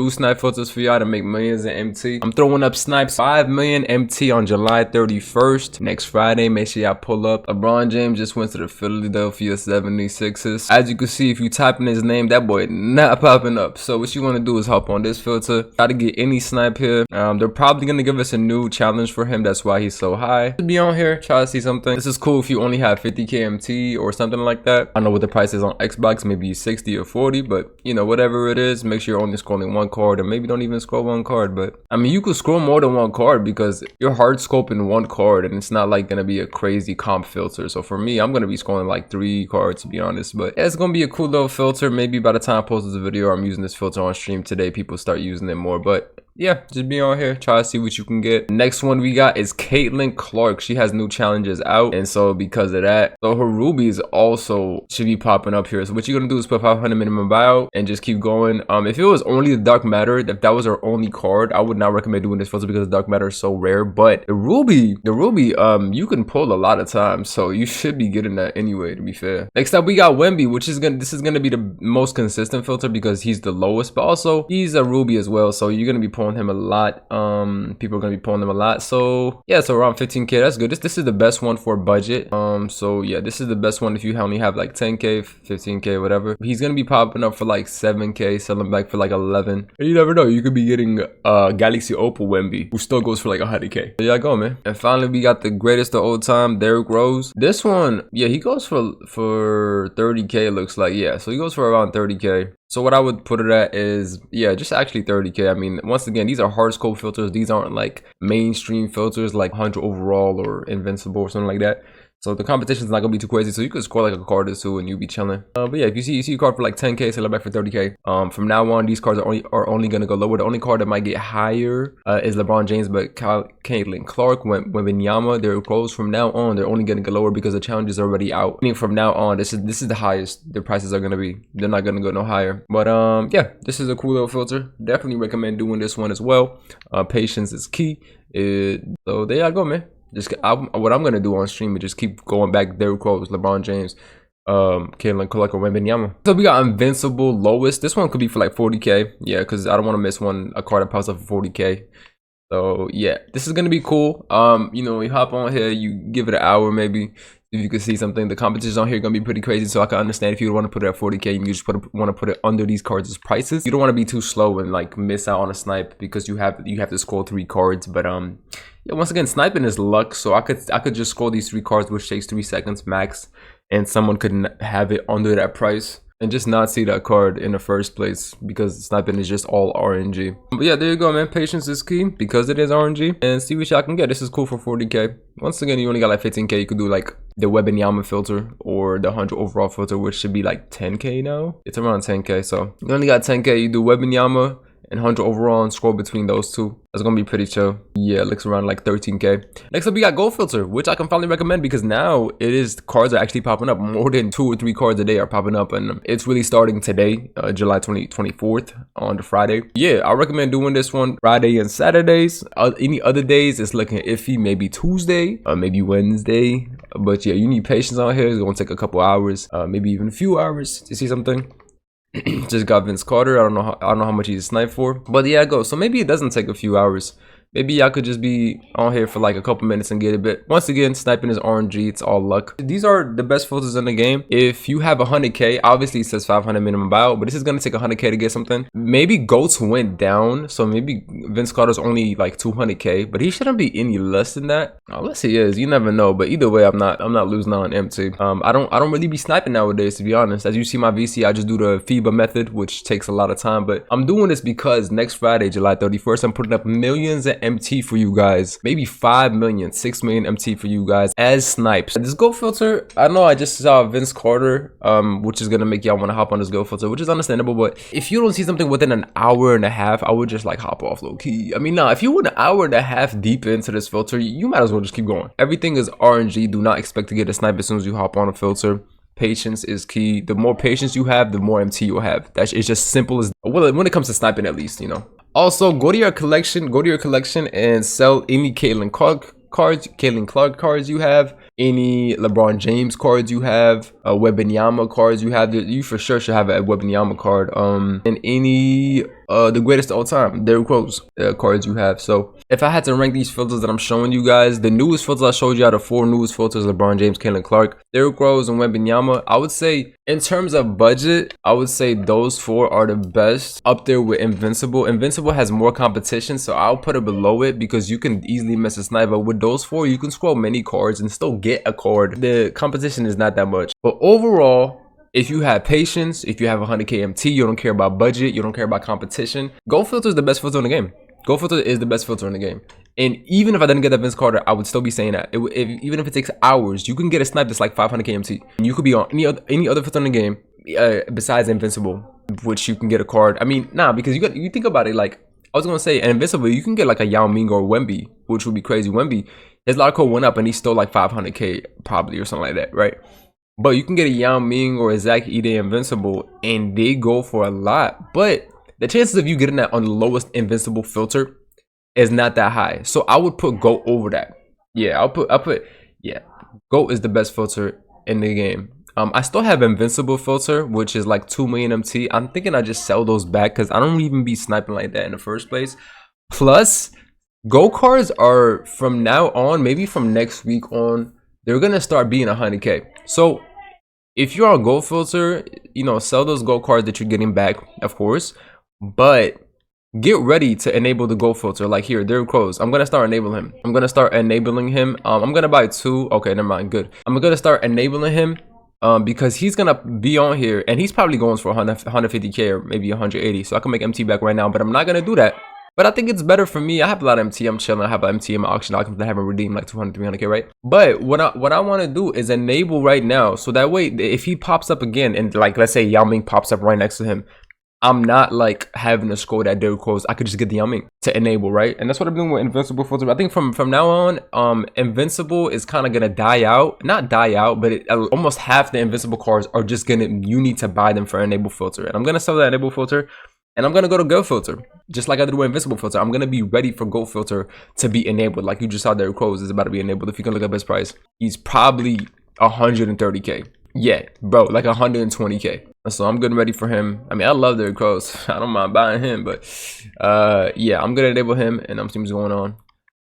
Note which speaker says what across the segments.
Speaker 1: Two Snipe filters for y'all to make millions in MT. I'm throwing up Snipes 5 million MT on July 31st. Next Friday, make sure y'all pull up. LeBron James just went to the Philadelphia 76ers. As you can see, if you type in his name, that boy not popping up. So what you want to do is hop on this filter. Try to get any Snipe here. They're probably going to give us a new challenge for him. That's why he's so high. Be on here, try to see something. This is cool if you only have 50k MT or something like that. I don't know what the price is on Xbox, maybe 60 or 40, but you know, whatever it is, make sure you're only scrolling one card, or maybe don't even scroll one card. But I mean, you could scroll more than one card because you're hard scoping one card, and it's not like gonna be a crazy comp filter. So for me, I'm gonna be scrolling like 3 cards to be honest, but yeah, it's gonna be a cool little filter. Maybe by the time I post this video, I'm using this filter on stream today, people start using it more. But yeah, just be on here, try to see what you can get. Next one we got is Caitlin Clark. She has new challenges out, and so because of that, so her rubies also should be popping up here. So what you're gonna do is put 500 minimum buyout and just keep going. If it was only the dark matter, if that was her only card, I would not recommend doing this filter because the dark matter is so rare. But the ruby, you can pull a lot of times, so you should be getting that anyway, to be fair. Next up we got Wemby, which is gonna be the most consistent filter because he's the lowest, but also he's a ruby as well, so you're gonna be pulling him a lot. People are gonna be pulling him a lot, so yeah, so around 15k, that's good. This is the best one for budget. So yeah, this is the best one if you only have like 10k, 15k, whatever. He's gonna be popping up for like 7k, selling back for like 11, and you never know, you could be getting Galaxy Opal Wemby, who still goes for like 100k. There you go, man. And finally we got the greatest of all time, Derrick Rose. This one, yeah, he goes for 30k, looks like. Yeah, so he goes for around 30k. So what I would put it at is, yeah, just actually 30k. I mean, once again, these are hard scope filters. These aren't like mainstream filters like 100 overall or invincible or something like that. So the competition is not gonna be too crazy. So you could score like a card or two and you'll be chilling. But yeah, if you see a card for like 10k, sell it back for 30k. From now on, these cards are only gonna go lower. The only card that might get higher is LeBron James, but Caitlin Clark, Wembanyama, they're close. From now on, they're only gonna go lower because the challenge is already out. I mean, from now on, this is the highest the prices are gonna be. They're not gonna go no higher. But yeah, this is a cool little filter. Definitely recommend doing this one as well. Patience is key. So there y'all go, man. What I'm gonna do on stream is just keep going back. Derrick Rose, LeBron James, Caitlin Clark, or Wembanyama. So we got Invincible lowest. This one could be for like 40k. Yeah, because I don't want to miss a card that pops up for 40k. So yeah, this is gonna be cool. You know, you hop on here, you give it an hour maybe. If you can see something, the competition on here gonna be pretty crazy, so I can understand if you want to put it at 40k and you just want to put it under these cards' prices. You don't want to be too slow and like miss out on a snipe because you have to scroll 3 cards. But yeah, once again, sniping is luck, so I could just scroll these 3 cards, which takes 3 seconds max, and someone could have it under that price and just not see that card in the first place because sniping is just all RNG. But yeah, there you go, man. Patience is key because it is RNG, and see what y'all can get. This is cool for 40k. Once again, you only got like 15k. You could do like the Wembanyama filter or the 100 overall filter, which should be like 10k now. It's around 10k, so you only got 10k. You do Wembanyama and 100 overall and scroll between those two. That's gonna be pretty chill. Yeah, it looks around like 13k. Next up we got Gold Filter, which I can finally recommend because now cards are actually popping up. More than 2 or 3 cards a day are popping up, and it's really starting today, July 24th on the Friday. Yeah, I recommend doing this one Friday and Saturdays. Any other days it's looking iffy, maybe Tuesday, maybe Wednesday. But yeah, you need patience on here. It's gonna take a couple hours, maybe even a few hours to see something. Just got Vince Carter. I don't know how much he's a snipe for, but yeah, go. So maybe it doesn't take a few hours. Maybe y'all could just be on here for like a couple minutes and get it. But once again, sniping is RNG. It's all luck. These are the best filters in the game. If you have 100k, obviously it says 500 minimum buyout, but this is gonna take 100k to get something. Maybe GOATs went down, so maybe Vince Carter's only like 200k, but he shouldn't be any less than that. Unless he is, you never know. But either way, I'm not losing out on MT. I don't really be sniping nowadays, to be honest. As you see my VC, I just do the FIBA method, which takes a lot of time. But I'm doing this because next Friday, July 31st, I'm putting up millions of MT for you guys. Maybe 5 million, 6 million MT for you guys as snipes. This Gold Filter, I know I just saw Vince Carter, which is gonna make y'all want to hop on this Gold Filter, which is understandable. But if you don't see something within an hour and a half, I would just like hop off low key. I mean, nah, if you were an hour and a half deep into this filter, you might as well just keep going. Everything is RNG. Do not expect to get a snipe as soon as you hop on a filter. Patience is key. The more patience you have, the more MT you'll have. It's just simple as, well, when it comes to sniping, at least, you know. Also, go to your collection and sell any Caitlin Clark cards you have, any LeBron James cards you have, Wembanyama cards you have. You for sure should have a Wembanyama card, and any the greatest of all time, Derrick Rose cards you have. So if I had to rank these filters that I'm showing you guys, the newest filters I showed you out of 4 newest filters, LeBron James, Caitlin Clark, Derrick Rose, and Wembanyama, I would say in terms of budget, I would say those 4 are the best, up there with Invincible. Invincible has more competition, so I'll put it below it because you can easily miss a sniper. With those 4, you can scroll many cards and still get a card. The competition is not that much. But overall, if you have patience, if you have 100k MT, you don't care about budget, you don't care about competition, Go Filter is the best filter in the game. Go Filter is the best filter in the game. And even if I didn't get that Vince Carter, I would still be saying that. Even if it takes hours, you can get a snipe that's like 500k MT. And you could be on any other filter in the game besides Invincible, which you can get a card. I mean, nah, because you think about it, like, I was gonna say, and Invincible, you can get like a Yao Ming or Wemby, which would be crazy. Wemby, his lot code went up and he's still like 500k probably or something like that, right? But you can get a Yao Ming or a Zach Ide Invincible, and they go for a lot. But the chances of you getting that on the lowest Invincible filter is not that high. So I would put Go over that. Yeah, I'll put yeah, Go is the best filter in the game. I still have Invincible filter, which is like 2 million MT. I'm thinking I just sell those back because I don't even be sniping like that in the first place. Plus, Go cards are from now on, maybe from next week on, they're gonna start being 100k. So if you're on Go Filter, you know, sell those Go cards that you're getting back, of course, but get ready to enable the Go Filter. Like here, Derrick Rose, I'm gonna start enabling him. I'm gonna buy 2. Okay, never mind, good. I'm gonna start enabling him because he's gonna be on here and he's probably going for 150k or maybe 180. So I can make MT back right now, but I'm not gonna do that. But I think it's better for me. I have a lot of MT. I'm chilling. I have an MT in my auction items. I haven't redeemed like 200, 300k, right? But what I want to do is enable right now. So that way, if he pops up again, and like, let's say Yao Ming pops up right next to him, I'm not like having to scroll that Derrick Rose. I could just get the Yao Ming to enable, right? And that's what I'm doing with Invincible filter. I think from now on, Invincible is kind of gonna die out. Not die out, but almost half the Invincible cards are just gonna, you need to buy them for enable filter. And I'm gonna sell that enable filter. And I'm gonna go to Go Filter, just like I did with Invincible filter. I'm gonna be ready for Go Filter to be enabled. Like you just saw, Derrick Rose is about to be enabled. If you can look up his price, he's probably 130k. Yeah, bro, like 120k. So I'm good and ready for him. I mean, I love Derrick Rose. I don't mind buying him, but yeah, I'm gonna enable him, and I'm seeing what's going on.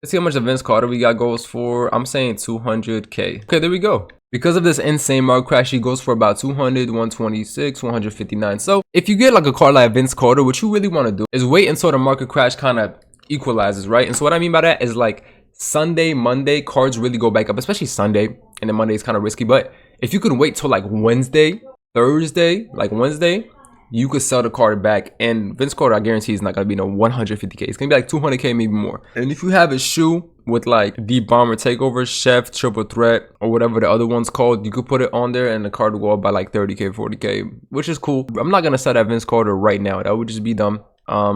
Speaker 1: Let's see how much the Vince Carter we got goes for. I'm saying 200k. Okay, there we go. Because of this insane market crash, he goes for about 200, 126, 159. So if you get like a card like Vince Carter, what you really want to do is wait until the market crash kind of equalizes, right? And so what I mean by that is like Sunday, Monday, cards really go back up, especially Sunday, and then Monday is kind of risky. But if you could wait till like Wednesday, Thursday, like Wednesday, you could sell the card back. And Vince Carter, I guarantee, is not going to be no 150k. It's going to be like 200k, maybe more. And if you have a shoe with like the Bomber Takeover, Chef, Triple Threat, or whatever the other one's called, you could put it on there and the card will go up by like 30k, 40k, which is cool. I'm not going to sell that Vince Carter right now. That would just be dumb. I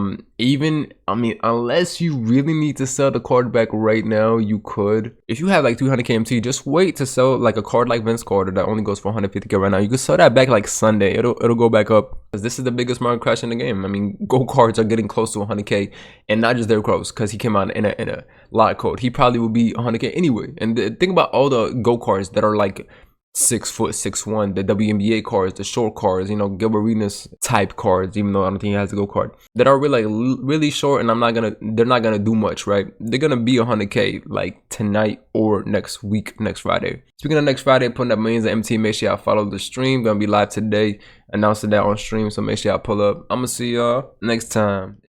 Speaker 1: mean, unless you really need to sell the card back right now, you could. If you have like 200k MT, just wait to sell like a card like Vince Carter that only goes for 150k right now. You could sell that back like Sunday. It'll go back up, because this is the biggest market crash in the game. I mean, Go cards are getting close to 100k, and not just their Rose, because he came out in a lot code. He probably will be 100k anyway. And think about all the Go cards that are like 6 foot 6'1", the WNBA cards, the short cards, you know, Gilbert Arenas type cards, even though I don't think he has a Go card, that are really like really short, and they're not gonna do much, right? They're gonna be 100k like tonight or next week, next Friday. Speaking of next Friday, putting up millions of MT, make sure y'all follow the stream. Gonna be live today, announcing that on stream, so make sure y'all pull up. I'm gonna see y'all next time.